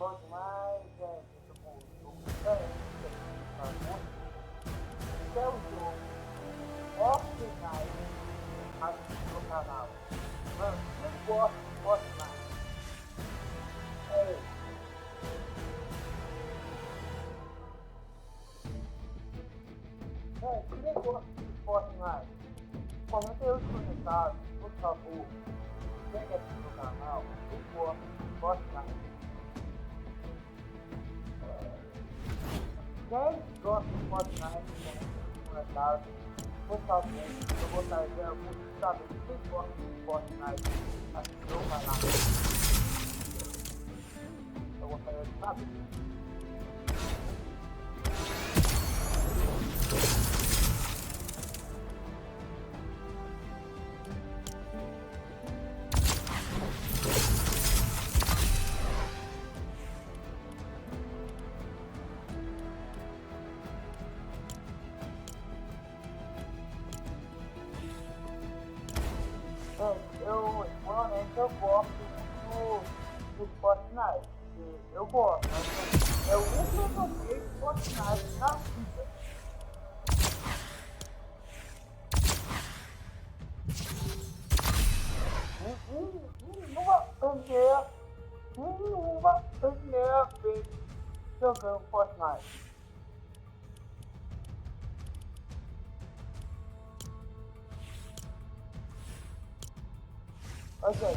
mais, tô com diferente que é o jogo Fortnite aqui no canal. Mano, eu gosto de Fortnite. É, quem gosta de Fortnite? Comenta aí os comentários, por favor. Quem é aqui no canal, quem gosta de Fortnite? Quem gosta de Fortnite, comenta nos comentários. Por favor, eu gostaria muito de saber quem gosta de Fortnite aqui no canal. Eu gostaria de saber. Eu gosto do Fortnite. Eu gosto, mas eu nunca joguei Fortnite na vida. Nenhuma primeira vez jogando Fortnite. Ok, a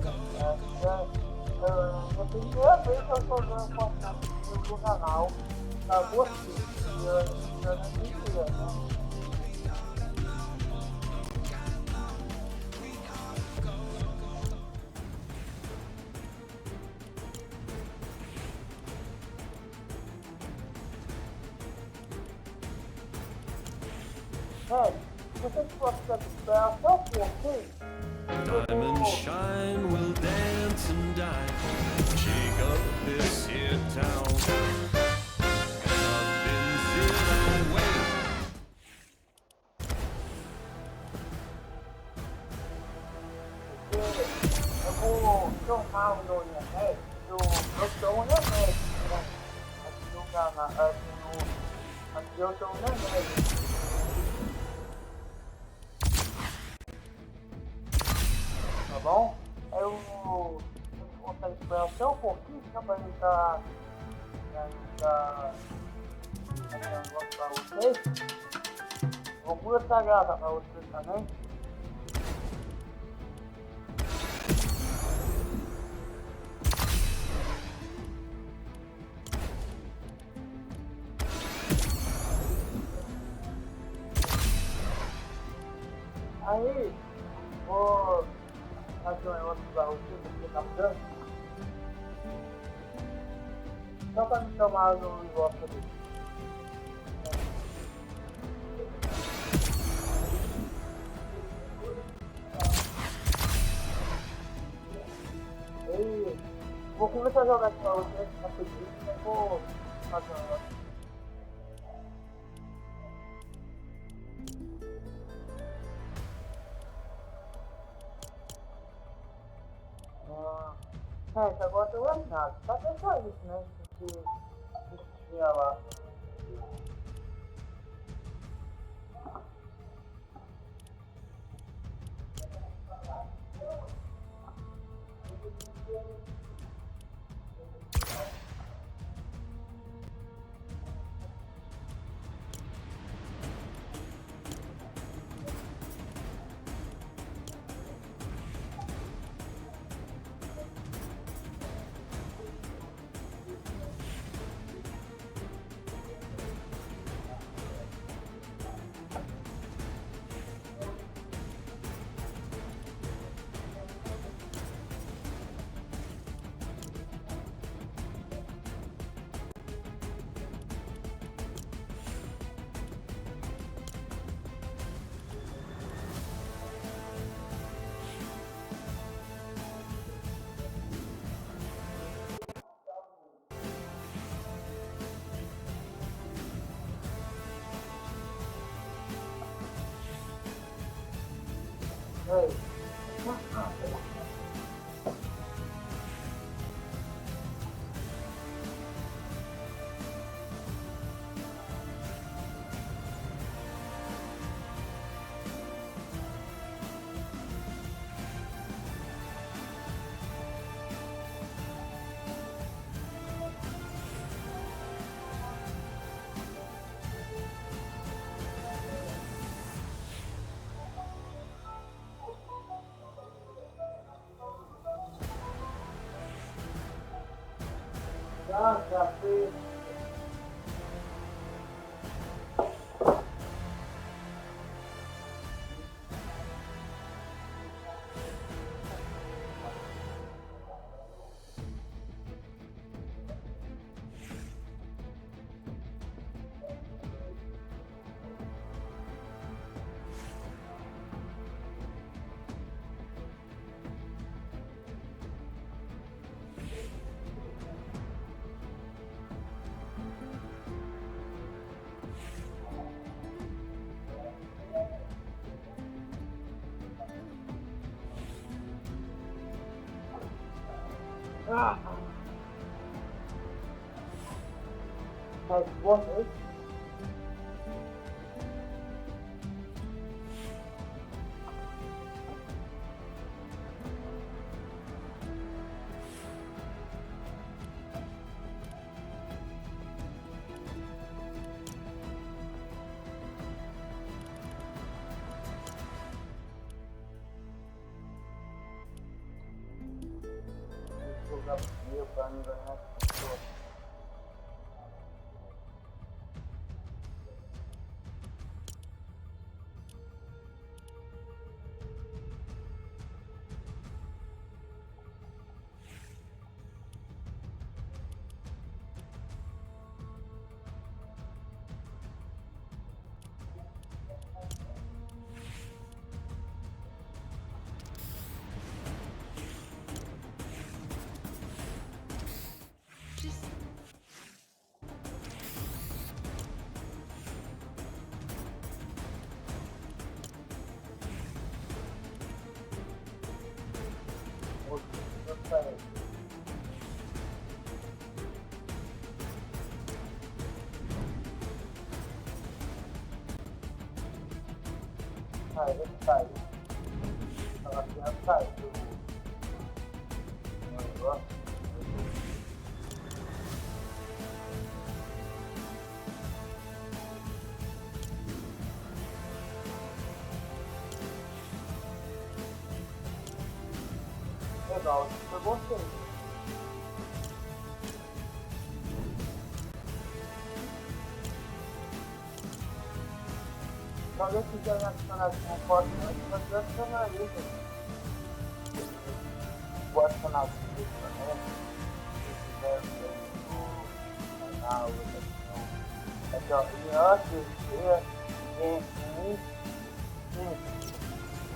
primeira vez que eu estou jogando Fortnite no canal, tá você, eu não mentira, né? Vocês gostam de esperar só um pouquinho? Diamond shine will dance and dine. Shake up this here town. And I've been feeling way. Eu vou tomar no remédio, eu tomo remédio, né? Aqui no canal, aqui eu tomo remédio. Tá bom? Eu vou esperar só um pouquinho, só pra ele tá fazendo um negócio pra vocês. Vou começar a gravar pra vocês também. Aí, vou fazer um negócio pra vocês aqui rapidão. Só pra me tomar no negócio dele. E vou começar a jogar aqui pra vocês, rapidinho, e vou fazer um negócio. Agora eu tô guardado. Só que é só isso, né? Que tinha lá. Ei. Ah, já fez. Ah, mas boa noite. Vou jogar meu para não ganhar as pessoas. Gostaria. Ah, ele sai. Ela já sai do negócio. Legal, foi você. Talvez se quiser adicionar com Fortnite, você adicionaria. Vou adicionar o vídeo também. Se quiser no canal, aqui ó, e antes de quem,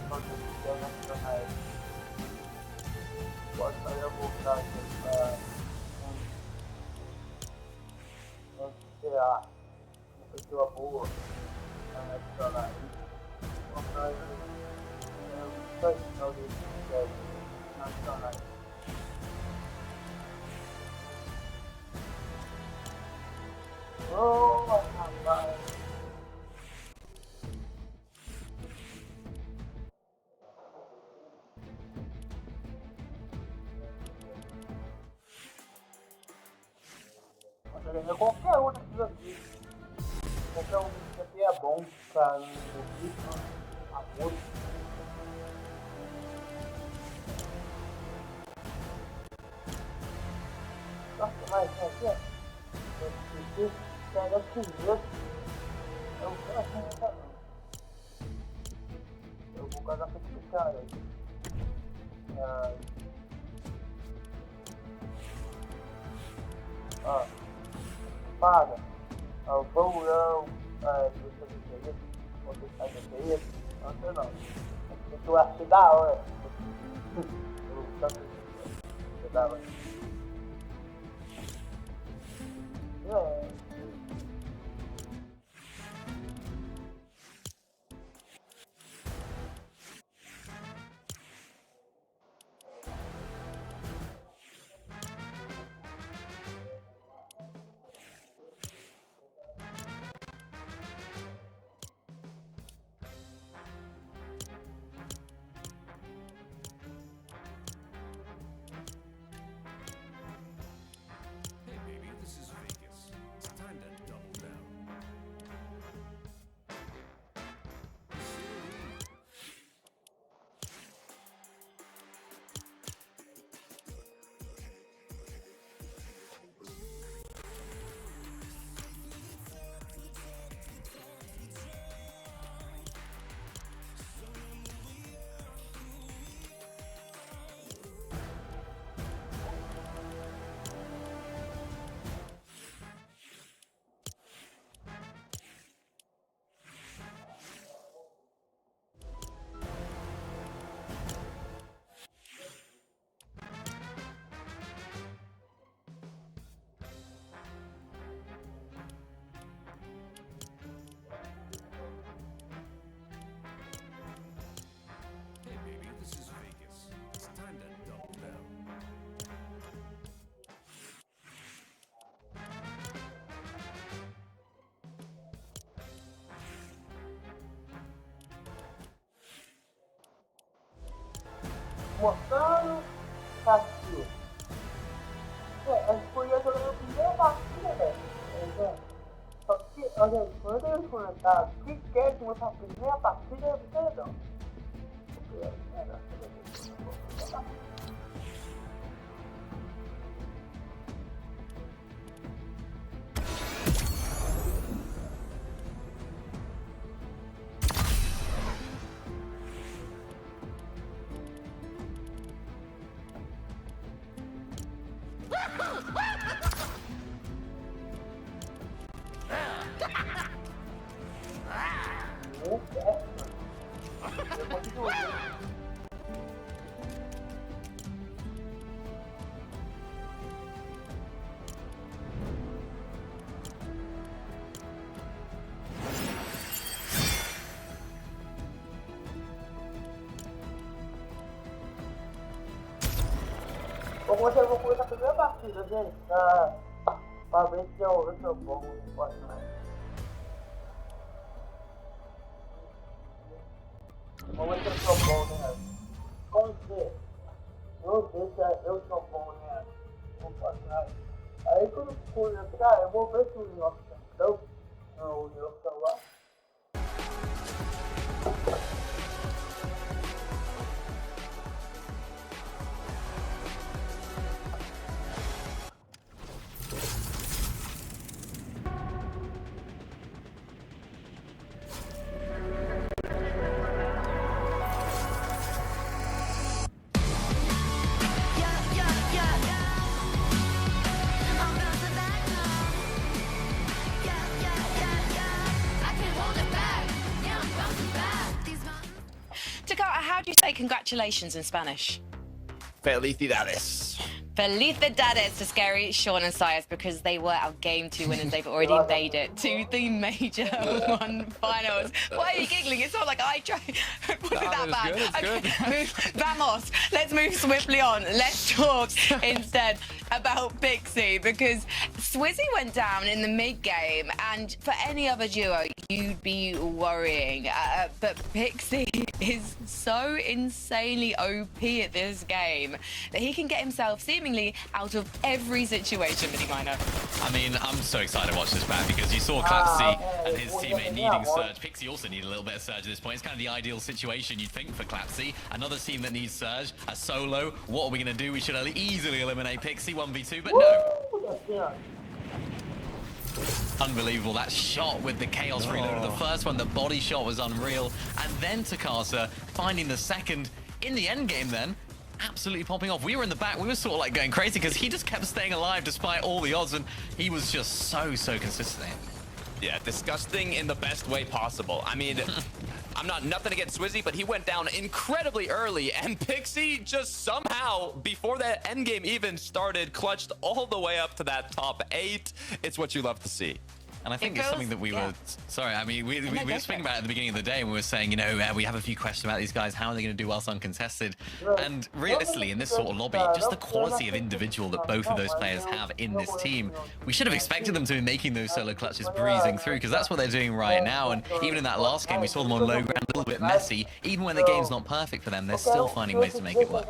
quando você quiser adicionar ele. Pode fazer a voltar para será uma pessoa boa para adicionar isso. Mostrar o tradicional desse projeto nacional. Oh, rapaz! Qualquer um desses aqui, qualquer um desses aqui é bom para o ritmo, a música. Nossa, mas aqui, ó, esse pega aqui mesmo, eu vou assim também. Eu vou casar com esse cara aí. Ó. Paga, o bolão, você sai daqui, não sei não. Eu acho da hora. Eu tanto que da hora. Hey baby, this is Vegas. It's time mostrando, assistiu. A gente podia jogar na primeira partida, velho. Só que, olha aí, quando eu comentar quem quer começar a primeira partida, é perdão. Eu vou começar a primeira partida, gente, pra ver se eu sou bom no Fortnite. Vamos ver se eu sou bom, né? Vamos ver. Vamos ver se eu sou bom, né? No Fortnite. Aí quando for entrar, eu vou ver se o nosso campeão, o meu celular. How do you say congratulations in Spanish? Felicidades. Felicidades to Scary, Sean and Sias, because they were our Game 2 winners. They've already made it to the Major 1 finals. Why are you giggling? It's not like I tried. Was it that bad? Good, Okay, vamos. Let's move swiftly on. Let's talk instead about Pixie, because Swizzy went down in the mid-game, and for any other duo, you'd be worrying. But Pixie is so insanely OP at this game that he can get himself seemingly out of every situation that he might have. I mean, I'm so excited to watch this back because you saw Clapsy and his teammate needing Surge. Pixie also needed a little bit of Surge at this point. It's kind of the ideal situation, you'd think, for Clapsy. Another team that needs Surge, a solo. What are we going to do? We should easily eliminate Pixie 1v2, but no. Unbelievable, that shot with the Chaos reload. The first one, the body shot was unreal. And then Takasa finding the second in the end game then. Absolutely popping off. We were in the back. We were sort of like going crazy because he just kept staying alive despite all the odds, and he was just so consistent. Yeah, disgusting in the best way possible. I mean, I'm nothing against Swizzy, but he went down incredibly early, and Pixie just somehow, before that end game even started, clutched all the way up to that top 8. It's what you love to see. And I think it's something that we were, sorry, I mean, we were speaking about it at the beginning of the day, and we were saying, you know, we have a few questions about these guys, how are they going to do whilst uncontested? And realistically, in this sort of lobby, just the quality of individual that both of those players have in this team, we should have expected them to be making those solo clutches breezing through, because that's what they're doing right now. And even in that last game, we saw them on low ground, a little bit messy. Even when the game's not perfect for them, they're still finding ways to make it work.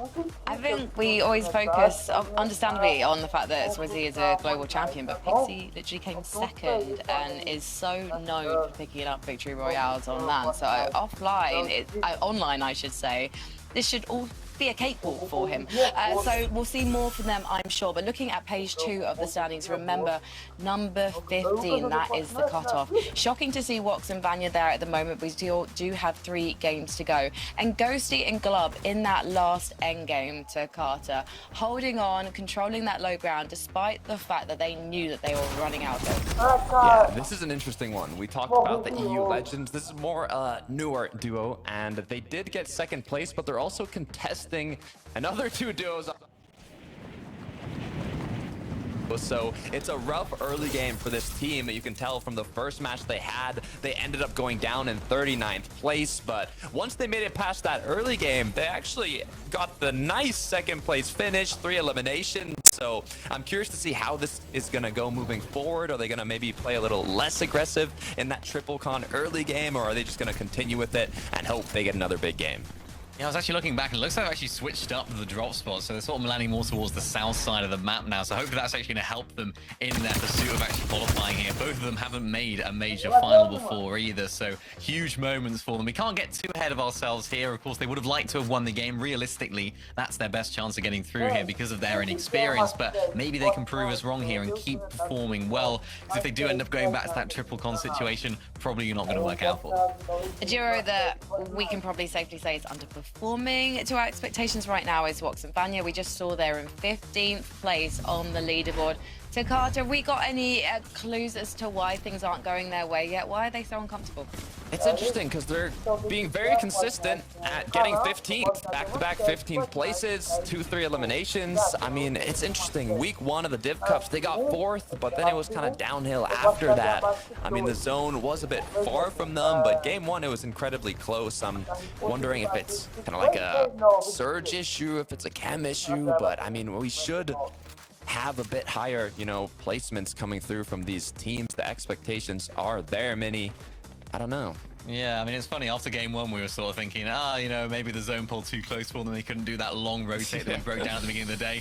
I think we always focus, understandably, on the fact that Swizzy is a global champion, but Pixie literally came second and is so known for picking up victory royales on LAN. So offline, online I should say, this should all be a cakewalk for him. So we'll see more from them, I'm sure. But looking at page 2 of the standings, remember, number 15, that is the cutoff. Shocking to see Wox and Vanya there at the moment. We still do have 3 games to go. And Ghosty and Glub in that last end game to Carter, holding on, controlling that low ground, despite the fact that they knew that they were running out of. Yeah, this is an interesting one. We talked about the EU Legends. This is more newer duo, and they did get second place, but they're also contesting another 2 duos. So it's a rough early game for this team. You can tell from the first match they had, they ended up going down in 39th place. But once they made it past that early game, they actually got the nice second place finish, 3 eliminations. So I'm curious to see how this is going to go moving forward. Are they going to maybe play a little less aggressive in that triple con early game, or are they just going to continue with it and hope they get another big game? Yeah, I was actually looking back and it looks like I've actually switched up the drop spot. So they're sort of landing more towards the south side of the map now. So hopefully that's actually going to help them in their pursuit of actually qualifying here. Both of them haven't made a major final before either. So huge moments for them. We can't get too ahead of ourselves here. Of course, they would have liked to have won the game. Realistically, that's their best chance of getting through here because of their inexperience. But maybe they can prove us wrong here and keep performing well. Because if they do end up going back to that triple con situation, probably not going to work out for them. A duo that we can probably safely say is underperforming to our expectations right now is Wox and Vanya. We just saw they're in 15th place on the leaderboard. Takata, we got any clues as to why things aren't going their way yet? Why are they so uncomfortable? It's interesting because they're being very consistent at getting 15th, back-to-back 15th places, 2-3 eliminations. I mean, it's interesting. Week 1 of the Div Cups, they got 4th, but then it was kind of downhill after that. I mean, the zone was a bit far from them, but game 1, it was incredibly close. I'm wondering if it's kind of like a surge issue, if it's a chem issue, but I mean, we should have a bit higher, you know, placements coming through from these teams. The expectations are there, Mini. I don't know. Yeah, I mean, it's funny. After game 1, we were sort of thinking, you know, maybe the zone pull too close for them. They couldn't do that long rotate they broke down at the beginning of the day.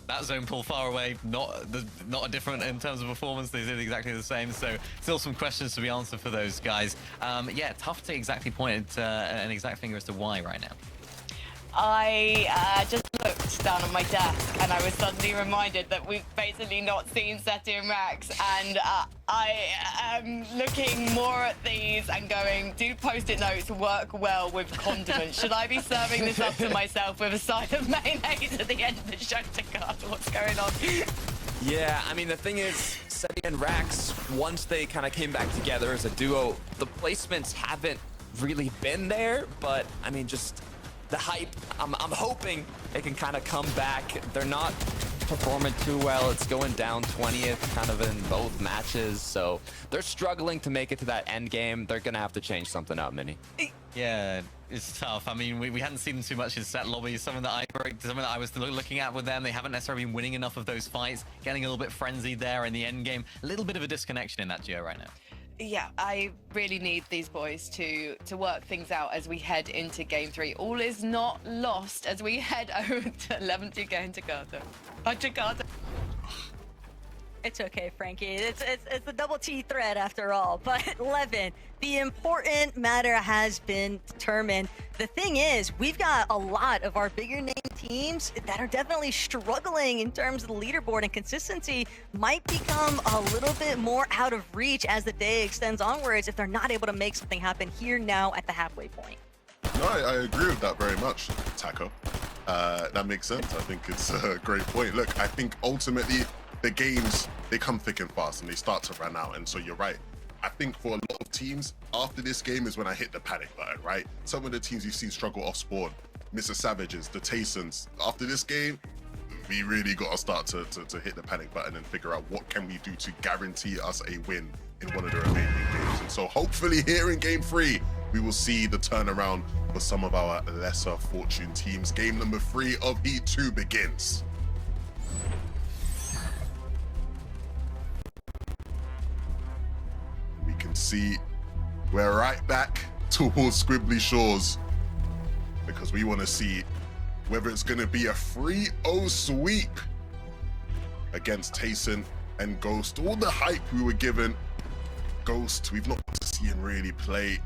That zone pull far away, not a different in terms of performance. They did exactly the same. So still some questions to be answered for those guys. Yeah, tough to exactly point an exact finger as to why right now. I just looked down on my desk and I was suddenly reminded that we've basically not seen Seti and Rax, and I am looking more at these and going, do post-it notes work well with condiments? Should I be serving this up to myself with a side of mayonnaise at the end of the show to God? What's going on? Yeah, I mean, the thing is, Seti and Rax, once they kind of came back together as a duo, the placements haven't really been there, but I mean, just the hype, I'm hoping it can kind of come back. They're not performing too well. It's going down 20th kind of in both matches, so they're struggling to make it to that end game. They're gonna have to change something up, Mini. Yeah, it's tough. I mean, we hadn't seen them too much in set lobbies. Something that I was looking at with them, they haven't necessarily been winning enough of those fights, getting a little bit frenzied there in the end game. A little bit of a disconnection in that duo right now. Yeah, I really need these boys to work things out as we head into game 3. All is not lost as we head over to 11-2 game Jakarta. Jakarta. It's okay, Frankie. It's the double T thread after all. But 11, the important matter has been determined. The thing is, we've got a lot of our bigger name teams that are definitely struggling in terms of the leaderboard, and consistency might become a little bit more out of reach as the day extends onwards if they're not able to make something happen here now at the halfway point. No, I agree with that very much, Taco. That makes sense. I think it's a great point. Look, I think ultimately the games, they come thick and fast and they start to run out. And so you're right. I think for a lot of teams, after this game is when I hit the panic button, right? Some of the teams you've seen struggle off spawn, Mr. Savages, the Taysons. After this game, we really got to start to hit the panic button and figure out what can we do to guarantee us a win in one of the remaining games. And so hopefully here in game 3, we will see the turnaround for some of our lesser fortune teams. Game number 3 of Heat 2 begins. We can see we're right back towards Squibbly Shores because we want to see whether it's going to be a 3-0 sweep against Tayson and Ghost. All the hype we were given, Ghost, we've not got to see him really play.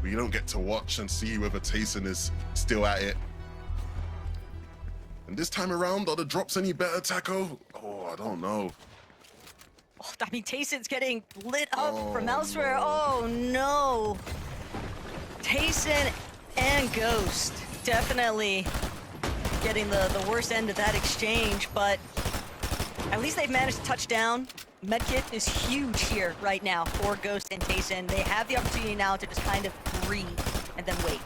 We don't get to watch and see whether Tayson is still at it. And this time around, are the drops any better, Taco? Oh, I don't know. Oh, I mean, Tayson's getting lit up from elsewhere. Oh, no. Tayson and Ghost definitely getting the worst end of that exchange, but at least they've managed to touch down. Medkit is huge here right now for Ghost and Tayson. They have the opportunity now to just kind of breathe and then wait.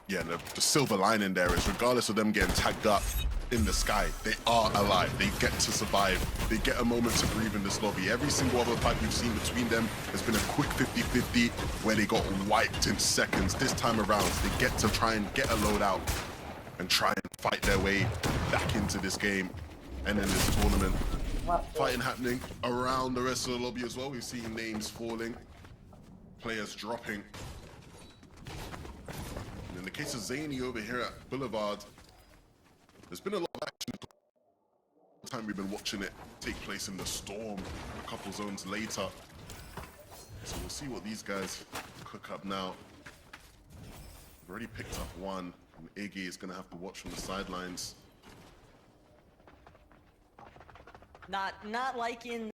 Yeah, and the silver lining there is regardless of them getting tagged up in the sky, they are alive. They get to survive. They get a moment to breathe in this lobby. Every single other fight we've seen between them has been a quick 50-50 where they got wiped in seconds. This time around, they get to try and get a load out and try and fight their way back into this game and in this tournament. Fighting happening around the rest of the lobby as well. We've seen names falling, players dropping. And in the case of Zany over here at Boulevard, there's been a lot of action. The time we've been watching it take place in the Storm, a couple zones later. So we'll see what these guys cook up now. We've already picked up one, and Iggy is going to have to watch from the sidelines. Not liking